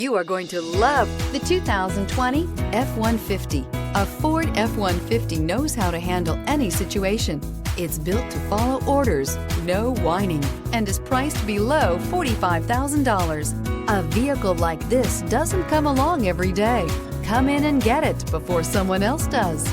You are going to love the 2020 F-150. A Ford F-150 knows how to handle any situation. It's built to follow orders, no whining, and is priced below $45,000. A vehicle like this doesn't come along every day. Come in and get it before someone else does.